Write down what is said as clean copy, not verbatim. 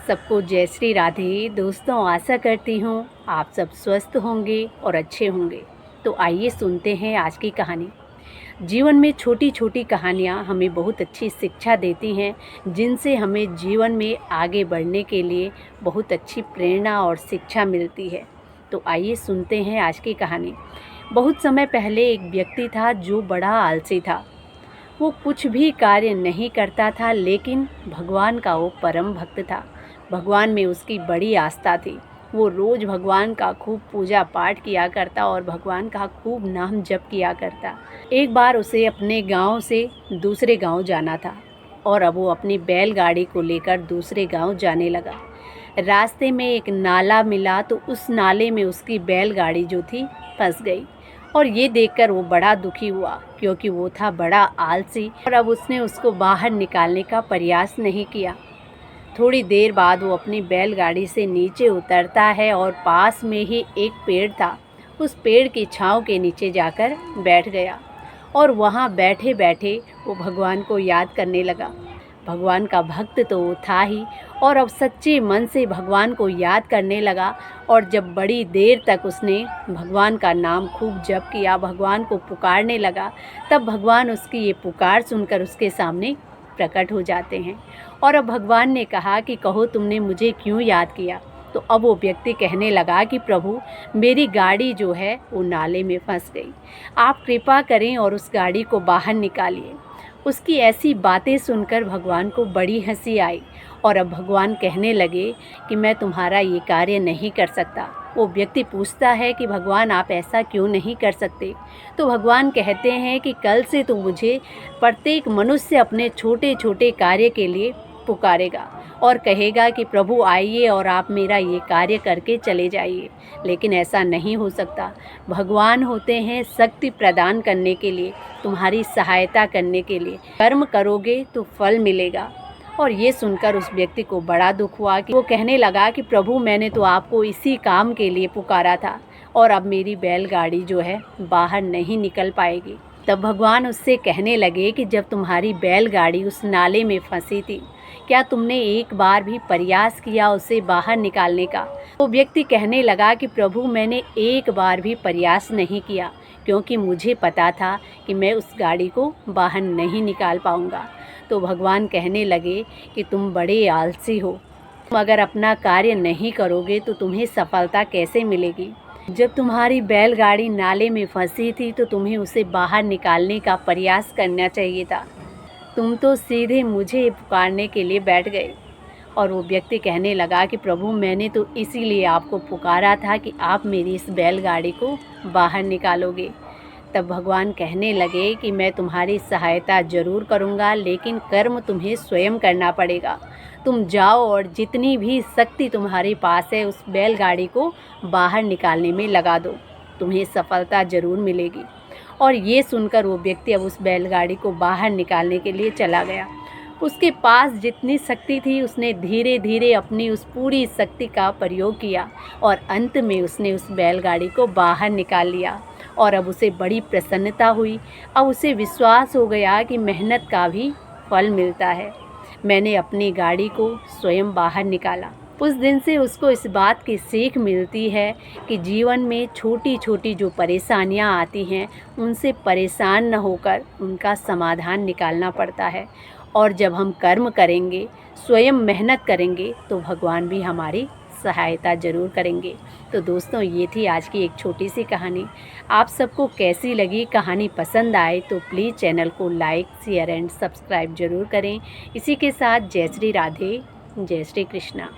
सबको जय श्री राधे। दोस्तों, आशा करती हूँ आप सब स्वस्थ होंगे और अच्छे होंगे। तो आइए सुनते हैं आज की कहानी। जीवन में छोटी छोटी कहानियाँ हमें बहुत अच्छी शिक्षा देती हैं, जिनसे हमें जीवन में आगे बढ़ने के लिए बहुत अच्छी प्रेरणा और शिक्षा मिलती है। तो आइए सुनते हैं आज की कहानी। बहुत समय पहले एक व्यक्ति था जो बड़ा आलसी था। वो कुछ भी कार्य नहीं करता था, लेकिन भगवान का वो परम भक्त था। भगवान में उसकी बड़ी आस्था थी। वो रोज़ भगवान का खूब पूजा पाठ किया करता और भगवान का खूब नाम जप किया करता। एक बार उसे अपने गांव से दूसरे गांव जाना था और अब वो अपनी बैलगाड़ी को लेकर दूसरे गांव जाने लगा। रास्ते में एक नाला मिला तो उस नाले में उसकी बैलगाड़ी जो थी फंस गई और ये देखकर वो बड़ा दुखी हुआ, क्योंकि वो था बड़ा आलसी और अब उसने उसको बाहर निकालने का प्रयास नहीं किया। थोड़ी देर बाद वो अपनी बैलगाड़ी से नीचे उतरता है और पास में ही एक पेड़ था। उस पेड़ की छांव के नीचे जाकर बैठ गया और वहाँ बैठे बैठे वो भगवान को याद करने लगा। भगवान का भक्त तो वो था ही और अब सच्चे मन से भगवान को याद करने लगा। और जब बड़ी देर तक उसने भगवान का नाम खूब जप किया, भगवान को पुकारने लगा, तब भगवान उसकी ये पुकार सुनकर उसके सामने प्रकट हो जाते हैं। और अब भगवान ने कहा कि कहो तुमने मुझे क्यों याद किया। तो अब वो व्यक्ति कहने लगा कि प्रभु, मेरी गाड़ी जो है वो नाले में फंस गई। आप कृपा करें और उस गाड़ी को बाहर निकालिए। उसकी ऐसी बातें सुनकर भगवान को बड़ी हंसी आई और अब भगवान कहने लगे कि मैं तुम्हारा ये कार्य नहीं कर सकता। वो व्यक्ति पूछता है कि भगवान आप ऐसा क्यों नहीं कर सकते। तो भगवान कहते हैं कि कल से तो मुझे प्रत्येक मनुष्य अपने छोटे छोटे कार्य के लिए पुकारेगा और कहेगा कि प्रभु आइए और आप मेरा ये कार्य करके चले जाइए। लेकिन ऐसा नहीं हो सकता। भगवान होते हैं शक्ति प्रदान करने के लिए, तुम्हारी सहायता करने के लिए। कर्म करोगे तो फल मिलेगा। और ये सुनकर उस व्यक्ति को बड़ा दुख हुआ कि वो कहने लगा कि प्रभु, मैंने तो आपको इसी काम के लिए पुकारा था और अब मेरी बैलगाड़ी जो है बाहर नहीं निकल पाएगी। तब भगवान उससे कहने लगे कि जब तुम्हारी बैलगाड़ी उस नाले में फंसी थी, क्या तुमने एक बार भी प्रयास किया उसे बाहर निकालने का। वो व्यक्ति कहने लगा कि प्रभु, मैंने एक बार भी प्रयास नहीं किया, क्योंकि मुझे पता था कि मैं उस गाड़ी को बाहर नहीं निकाल पाऊंगा। तो भगवान कहने लगे कि तुम बड़े आलसी हो। तुम अगर अपना कार्य नहीं करोगे तो तुम्हें सफलता कैसे मिलेगी। जब तुम्हारी बैलगाड़ी नाले में फंसी थी तो तुम्हें उसे बाहर निकालने का प्रयास करना चाहिए था। तुम तो सीधे मुझे पुकारने के लिए बैठ गए। और वो व्यक्ति कहने लगा कि प्रभु, मैंने तो इसीलिए आपको पुकारा था कि आप मेरी इस बैलगाड़ी को बाहर निकालोगे। तब भगवान कहने लगे कि मैं तुम्हारी सहायता ज़रूर करूँगा, लेकिन कर्म तुम्हें स्वयं करना पड़ेगा। तुम जाओ और जितनी भी शक्ति तुम्हारे पास है उस बैलगाड़ी को बाहर निकालने में लगा दो, तुम्हें सफलता ज़रूर मिलेगी। और ये सुनकर वो व्यक्ति अब उस बैलगाड़ी को बाहर निकालने के लिए चला गया। उसके पास जितनी शक्ति थी उसने धीरे धीरे अपनी उस पूरी शक्ति का प्रयोग किया और अंत में उसने उस बैलगाड़ी को बाहर निकाल लिया। और अब उसे बड़ी प्रसन्नता हुई। अब उसे विश्वास हो गया कि मेहनत का भी फल मिलता है। मैंने अपनी गाड़ी को स्वयं बाहर निकाला। उस दिन से उसको इस बात की सीख मिलती है कि जीवन में छोटी छोटी जो परेशानियां आती हैं उनसे परेशान न होकर उनका समाधान निकालना पड़ता है। और जब हम कर्म करेंगे, स्वयं मेहनत करेंगे, तो भगवान भी हमारी सहायता ज़रूर करेंगे। तो दोस्तों, ये थी आज की एक छोटी सी कहानी। आप सबको कैसी लगी, कहानी पसंद आए तो प्लीज़ चैनल को लाइक, शेयर एंड सब्सक्राइब ज़रूर करें। इसी के साथ जय श्री राधे, जय श्री कृष्णा।